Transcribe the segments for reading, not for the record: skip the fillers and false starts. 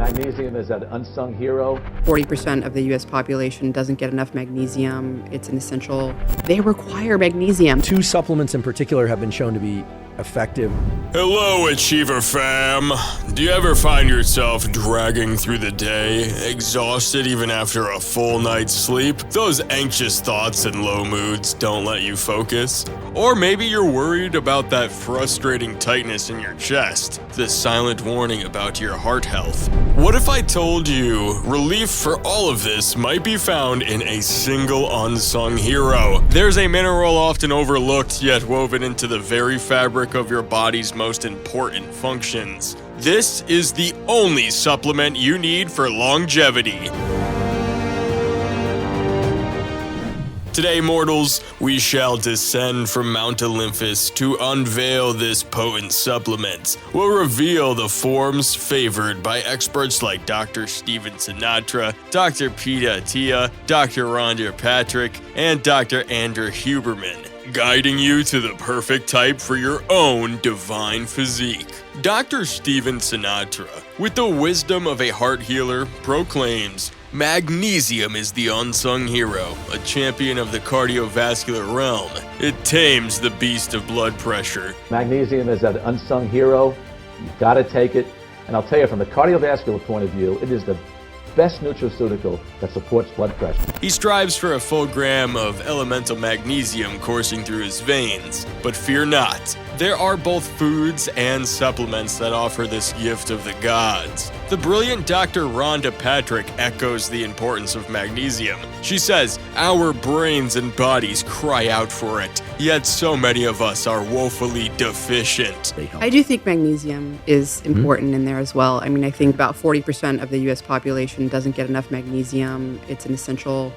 Magnesium is an unsung hero. 40% of the U.S. population doesn't get enough magnesium. It's an essential. They require magnesium. 2 supplements in particular have been shown to be effective. Hello, Achiever fam. Do you ever find yourself dragging through the day, exhausted even after a full night's sleep? Those anxious thoughts and low moods don't let you focus? Or maybe you're worried about that frustrating tightness in your chest, the silent warning about your heart health. What if I told you relief for all of this might be found in a single unsung hero? There's a mineral often overlooked yet woven into the very fabric of your body's most important functions. This is the only supplement you need for longevity. Today, mortals, we shall descend from Mount Olympus to unveil this potent supplement. We'll reveal the forms favored by experts like Dr. Stephen Sinatra, Dr. Attia, Dr. Rhonda Patrick, and Dr. Andrew Huberman, guiding you to the perfect type for your own divine physique. Dr. Stephen Sinatra, with the wisdom of a heart healer, proclaims, "Magnesium is the unsung hero, a champion of the cardiovascular realm. It tames the beast of blood pressure." Magnesium is an unsung hero. You've got to take it. And I'll tell you, from the cardiovascular point of view, it is the best nutraceutical that supports blood pressure. He strives for a full gram of elemental magnesium coursing through his veins. But fear not, there are both foods and supplements that offer this gift of the gods. The brilliant Dr. Rhonda Patrick echoes the importance of magnesium. She says, "Our brains and bodies cry out for it, yet so many of us are woefully deficient." I do think magnesium is important in there as well. I mean, I think about 40% of the U.S. population doesn't get enough magnesium. It's an essential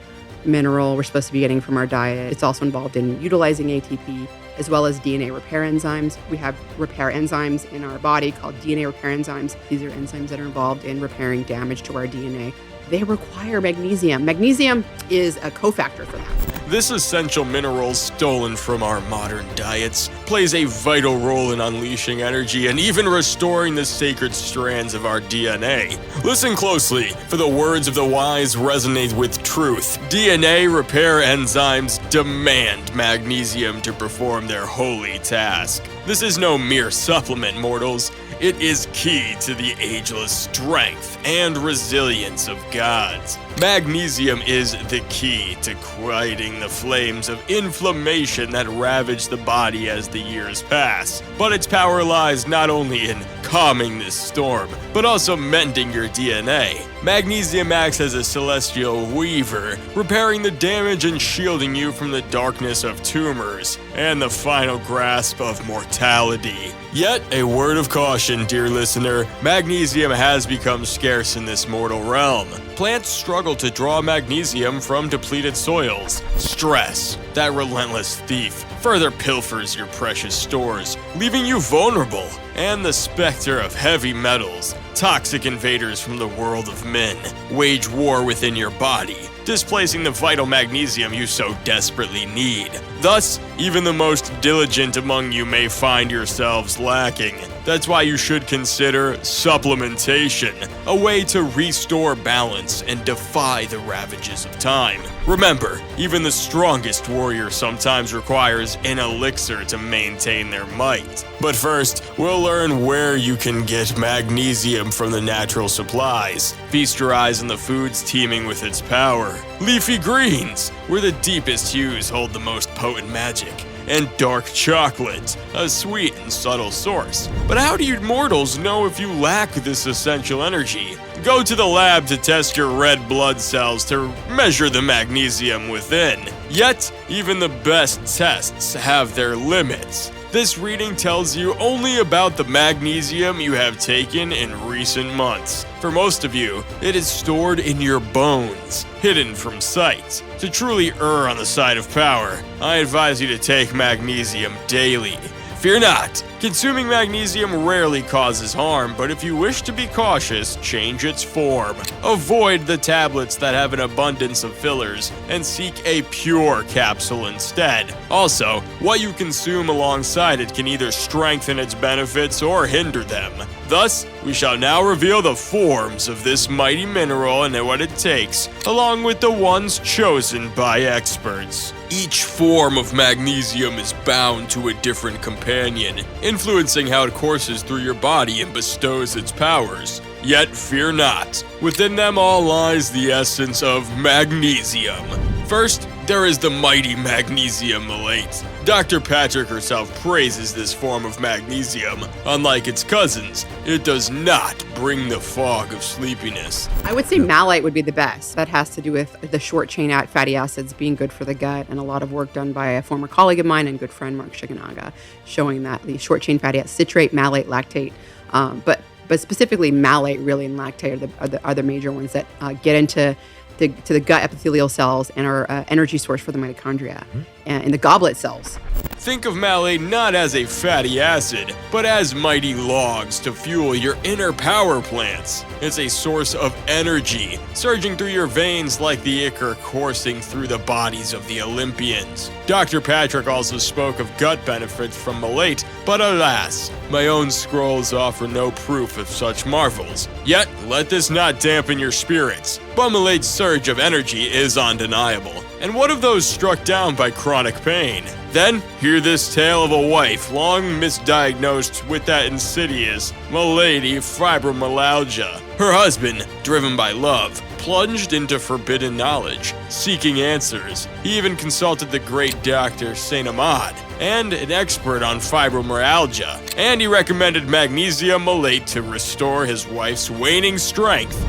mineral we're supposed to be getting from our diet. It's also involved in utilizing ATP as well as DNA repair enzymes. We have repair enzymes in our body called DNA repair enzymes. These are enzymes that are involved in repairing damage to our DNA. They require magnesium. Magnesium is a cofactor for that. This essential mineral, stolen from our modern diets, plays a vital role in unleashing energy and even restoring the sacred strands of our DNA. Listen closely, for the words of the wise resonate with truth. DNA repair enzymes demand magnesium to perform their holy task. This is no mere supplement, mortals. It is key to the ageless strength and resilience of gods. Magnesium is the key to quieting the flames of inflammation that ravage the body as the years pass. But its power lies not only in calming this storm, but also mending your DNA. Magnesium acts as a celestial weaver, repairing the damage and shielding you from the darkness of tumors and the final grasp of mortality. Yet, a word of caution, dear listener, magnesium has become scarce in this mortal realm. Plants struggle to draw magnesium from depleted soils. Stress, that relentless thief, further pilfers your precious stores, leaving you vulnerable. And the specter of heavy metals, toxic invaders from the world of men, wage war within your body, displacing the vital magnesium you so desperately need. Thus, even the most diligent among you may find yourselves lacking. That's why you should consider supplementation, a way to restore balance and defy the ravages of time. Remember, even the strongest warrior sometimes requires an elixir to maintain their might. But first, we'll learn where you can get magnesium from the natural supplies. Feast your eyes on the foods teeming with its power. Leafy greens, where the deepest hues hold the most potent magic. And dark chocolate, a sweet and subtle source. But how do you mortals know if you lack this essential energy? Go to the lab to test your red blood cells to measure the magnesium within. Yet, even the best tests have their limits. This reading tells you only about the magnesium you have taken in recent months. For most of you, it is stored in your bones, hidden from sight. To truly err on the side of power, I advise you to take magnesium daily. Fear not, consuming magnesium rarely causes harm, but if you wish to be cautious, change its form. Avoid the tablets that have an abundance of fillers, and seek a pure capsule instead. Also, what you consume alongside it can either strengthen its benefits or hinder them. Thus, we shall now reveal the forms of this mighty mineral and what it takes, along with the ones chosen by experts. Each form of magnesium is bound to a different companion, influencing how it courses through your body and bestows its powers. Yet fear not, within them all lies the essence of magnesium. First, there is the mighty magnesium malate. Dr. Patrick herself praises this form of magnesium. Unlike its cousins, it does not bring the fog of sleepiness. I would say malate would be the best. That has to do with the short chain fatty acids being good for the gut, and a lot of work done by a former colleague of mine and good friend, Mark Shiganaga, showing that the short chain fatty acids, citrate, malate, lactate, but specifically malate really and lactate are the major ones that get into the gut epithelial cells and are energy source for the mitochondria and in the goblet cells. Think of malate not as a fatty acid, but as mighty logs to fuel your inner power plants. It's a source of energy, surging through your veins like the ichor coursing through the bodies of the Olympians. Dr. Patrick also spoke of gut benefits from malate, but alas, my own scrolls offer no proof of such marvels. Yet, let this not dampen your spirits. But malate's surge of energy is undeniable. And what of those struck down by chronic pain? Then, hear this tale of a wife long misdiagnosed with that insidious, malady fibromyalgia. Her husband, driven by love, plunged into forbidden knowledge, seeking answers. He even consulted the great Dr. Saint Ahmad, and an expert on fibromyalgia, and he recommended magnesium malate to restore his wife's waning strength.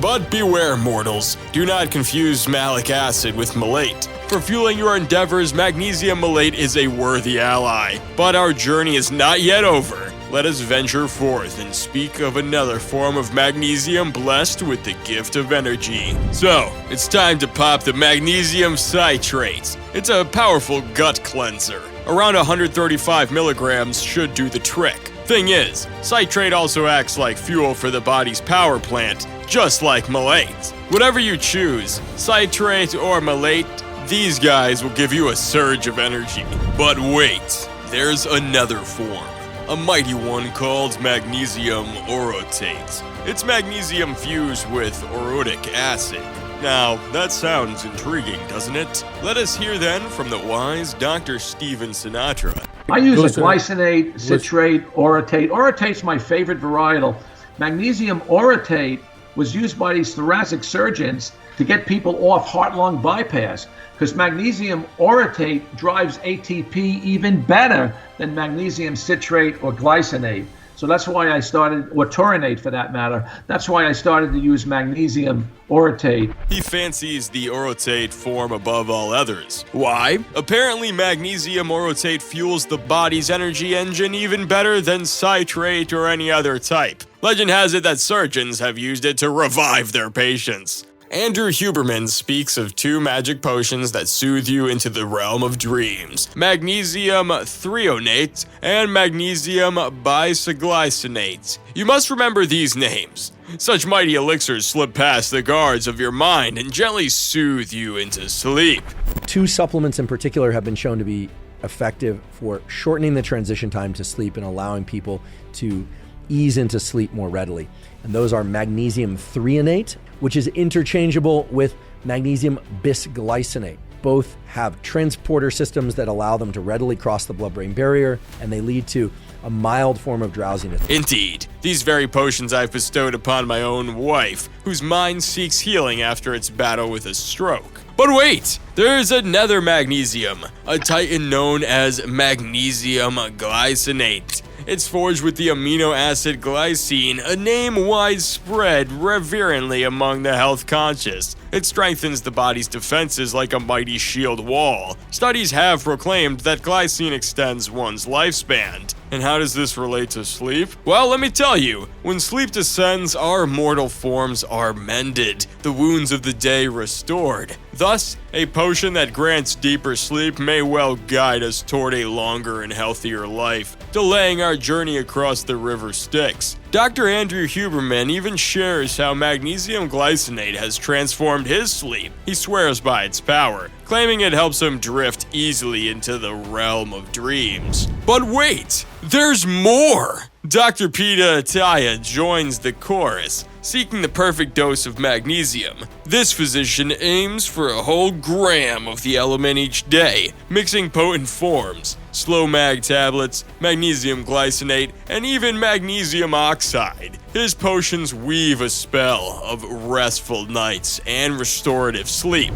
But beware, mortals, do not confuse malic acid with malate. For fueling your endeavors, magnesium malate is a worthy ally. But our journey is not yet over. Let us venture forth and speak of another form of magnesium blessed with the gift of energy. So, it's time to pop the magnesium citrate. It's a powerful gut cleanser. Around 135 milligrams should do the trick. Thing is, citrate also acts like fuel for the body's power plant, just like malate. Whatever you choose, citrate or malate, these guys will give you a surge of energy. But wait, there's another form, a mighty one called magnesium orotate. It's magnesium fused with orotic acid. Now, that sounds intriguing, doesn't it? Let us hear then from the wise Dr. Stephen Sinatra. I use a glycinate, citrate, orotate. Orotate's my favorite varietal. Magnesium orotate was used by these thoracic surgeons to get people off heart-lung bypass, because magnesium orotate drives ATP even better than magnesium citrate or glycinate. So that's why I started, or taurinate for that matter, that's why I started to use magnesium orotate. He fancies the orotate form above all others. Why? Apparently magnesium orotate fuels the body's energy engine even better than citrate or any other type. Legend has it that surgeons have used it to revive their patients. Andrew Huberman speaks of two magic potions that soothe you into the realm of dreams: magnesium threonate and magnesium bisoglycinate. You must remember these names. Such mighty elixirs slip past the guards of your mind and gently soothe you into sleep. Two supplements in particular have been shown to be effective for shortening the transition time to sleep and allowing people to ease into sleep more readily. And those are magnesium threonate, which is interchangeable with magnesium bisglycinate. Both have transporter systems that allow them to readily cross the blood-brain barrier, and they lead to a mild form of drowsiness. Indeed, these very potions I've bestowed upon my own wife, whose mind seeks healing after its battle with a stroke. But wait, there's another magnesium, a titan known as magnesium glycinate. It's forged with the amino acid glycine, a name widespread reverently among the health conscious. It strengthens the body's defenses like a mighty shield wall. Studies have proclaimed that glycine extends one's lifespan. And how does this relate to sleep? Well, let me tell you, when sleep descends, our mortal forms are mended, the wounds of the day restored. Thus, a potion that grants deeper sleep may well guide us toward a longer and healthier life, delaying our journey across the river Styx. Dr. Andrew Huberman even shares how magnesium glycinate has transformed his sleep. He swears by its power, claiming it helps him drift easily into the realm of dreams. But wait, there's more! Dr. Attia joins the chorus, seeking the perfect dose of magnesium. This physician aims for a whole gram of the element each day, mixing potent forms, slow mag tablets, magnesium glycinate, and even magnesium oxide. His potions weave a spell of restful nights and restorative sleep.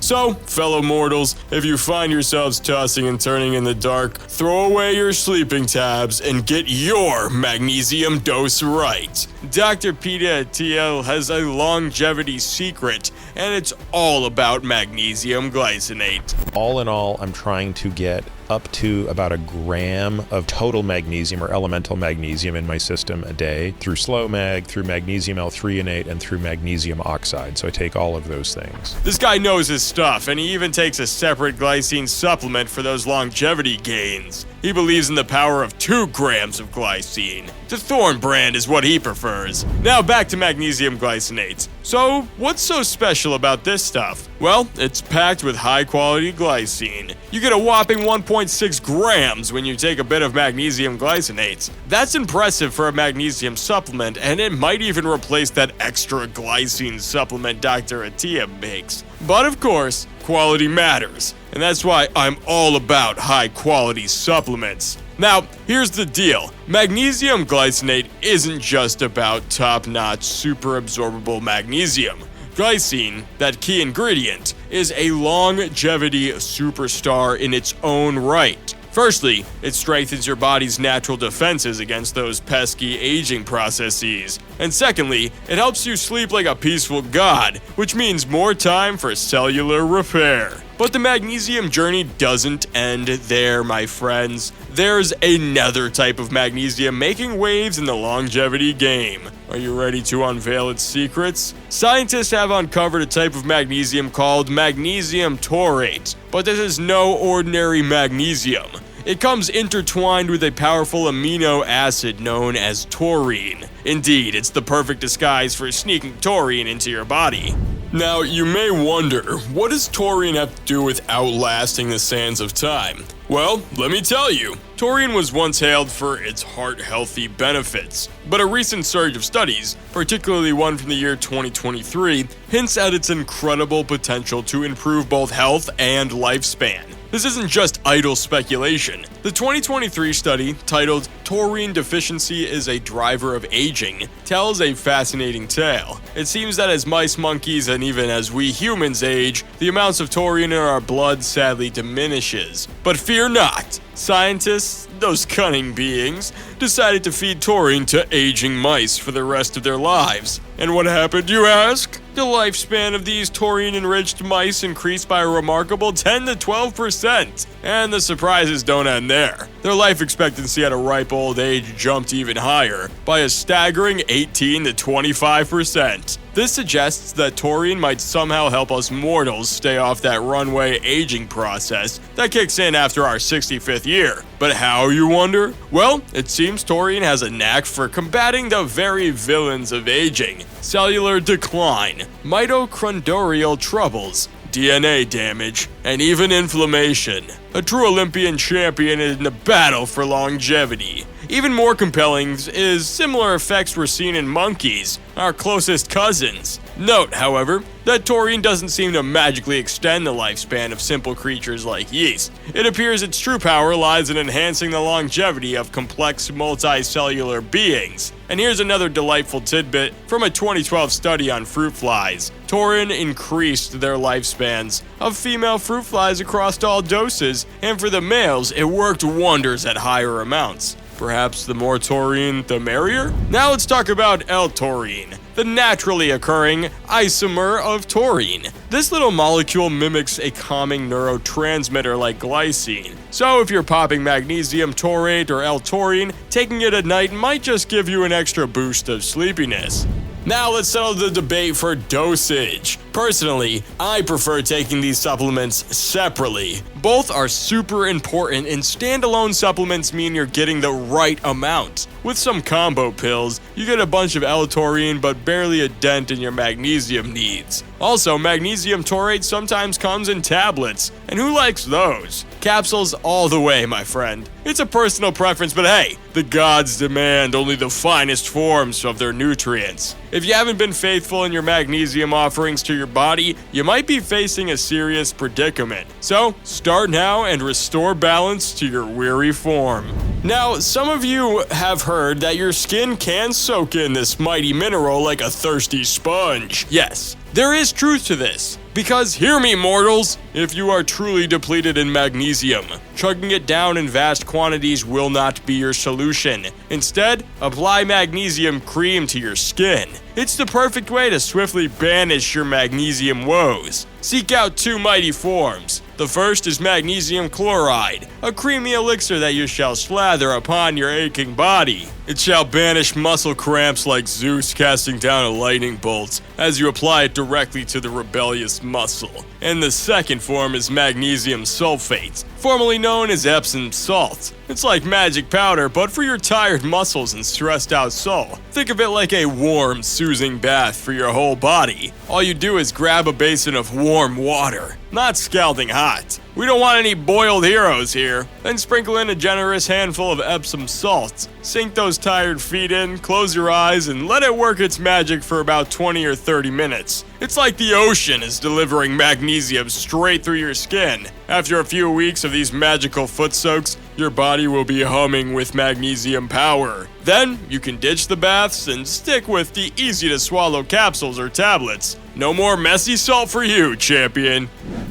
So, fellow mortals, if you find yourselves tossing and turning in the dark, throw away your sleeping tabs and get your magnesium dose right. Dr. Attia has a longevity secret, and it's all about magnesium glycinate. All in all, I'm trying to get up to about a gram of total magnesium or elemental magnesium in my system a day through slow mag, through magnesium L-threonate, and through magnesium oxide. So I take all of those things. This guy knows his stuff, and he even takes a separate glycine supplement for those longevity gains. He believes in the power of 2 grams of glycine. The Thorn brand is what he prefers. Now back to magnesium glycinate. So, what's so special about this stuff? Well, it's packed with high-quality glycine. You get a whopping 1.6 grams when you take a bit of magnesium glycinate. That's impressive for a magnesium supplement, and it might even replace that extra glycine supplement Dr. Attia makes. But of course, quality matters, and that's why I'm all about high-quality supplements. Now, here's the deal. Magnesium glycinate isn't just about top-notch, super-absorbable magnesium. Glycine, that key ingredient, is a longevity superstar in its own right. Firstly, it strengthens your body's natural defenses against those pesky aging processes. And secondly, it helps you sleep like a peaceful god, which means more time for cellular repair. But the magnesium journey doesn't end there, my friends. There's another type of magnesium making waves in the longevity game. Are you ready to unveil its secrets? Scientists have uncovered a type of magnesium called magnesium taurate, but this is no ordinary magnesium. It comes intertwined with a powerful amino acid known as taurine. Indeed, it's the perfect disguise for sneaking taurine into your body. Now, you may wonder, what does taurine have to do with outlasting the sands of time? Well, let me tell you. Taurine was once hailed for its heart-healthy benefits, but a recent surge of studies, particularly one from the year 2023, hints at its incredible potential to improve both health and lifespan. This isn't just idle speculation. The 2023 study, titled "Taurine Deficiency is a Driver of Aging," tells a fascinating tale. It seems that as mice, monkeys, and even as we humans age, the amounts of taurine in our blood sadly diminishes. But fear not. Scientists, those cunning beings, decided to feed taurine to aging mice for the rest of their lives. And what happened, you ask? The lifespan of these taurine-enriched mice increased by a remarkable 10 to 12%. And the surprises don't end there. Their life expectancy at a ripe old age jumped even higher, by a staggering 18 to 25%. This suggests that taurine might somehow help us mortals stay off that runway aging process that kicks in after our 65th year. But how, you wonder? Well, it seems taurine has a knack for combating the very villains of aging: cellular decline, mitochondrial troubles, DNA damage, and even inflammation. A true Olympian champion in the battle for longevity. Even more compelling is similar effects were seen in monkeys, our closest cousins. Note, however, that taurine doesn't seem to magically extend the lifespan of simple creatures like yeast. It appears its true power lies in enhancing the longevity of complex multicellular beings. And here's another delightful tidbit from a 2012 study on fruit flies. Taurine increased their lifespans of female fruit flies across all doses, and for the males, it worked wonders at higher amounts. Perhaps the more taurine, the merrier? Now let's talk about L-taurine, the naturally occurring isomer of taurine. This little molecule mimics a calming neurotransmitter like glycine. So if you're popping magnesium taurate or L-taurine, taking it at night might just give you an extra boost of sleepiness. Now let's settle the debate for dosage. Personally, I prefer taking these supplements separately. Both are super important, and standalone supplements mean you're getting the right amount. With some combo pills, you get a bunch of L-taurine but barely a dent in your magnesium needs. Also, magnesium taurate sometimes comes in tablets, and who likes those? Capsules all the way, my friend. It's a personal preference, but hey, the gods demand only the finest forms of their nutrients. If you haven't been faithful in your magnesium offerings to your body, you might be facing a serious predicament. So, start now and restore balance to your weary form. Now, some of you have heard that your skin can soak in this mighty mineral like a thirsty sponge. Yes, there is truth to this. Because hear me, mortals, if you are truly depleted in magnesium, chugging it down in vast quantities will not be your solution. Instead, apply magnesium cream to your skin. It's the perfect way to swiftly banish your magnesium woes. Seek out two mighty forms. The first is magnesium chloride, a creamy elixir that you shall slather upon your aching body. It shall banish muscle cramps like Zeus casting down a lightning bolt as you apply it directly to the rebellious muscle. And the second form is magnesium sulfate, formerly known as Epsom salt. It's like magic powder, but for your tired muscles and stressed out soul. Think of it like a warm, soothing bath for your whole body. All you do is grab a basin of warm water, not scalding hot. We don't want any boiled heroes here. Then sprinkle in a generous handful of Epsom salt. Sink those tired feet in, close your eyes, and let it work its magic for about 20 or 30 minutes. It's like the ocean is delivering magnesium straight through your skin. After a few weeks of these magical foot soaks, your body will be humming with magnesium power. Then, you can ditch the baths and stick with the easy-to-swallow capsules or tablets. No more messy salt for you, champion.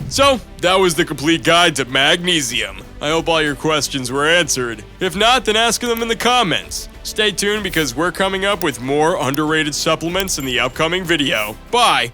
So, that was the complete guide to magnesium. I hope all your questions were answered. If not, then ask them in the comments. Stay tuned because we're coming up with more underrated supplements in the upcoming video. Bye!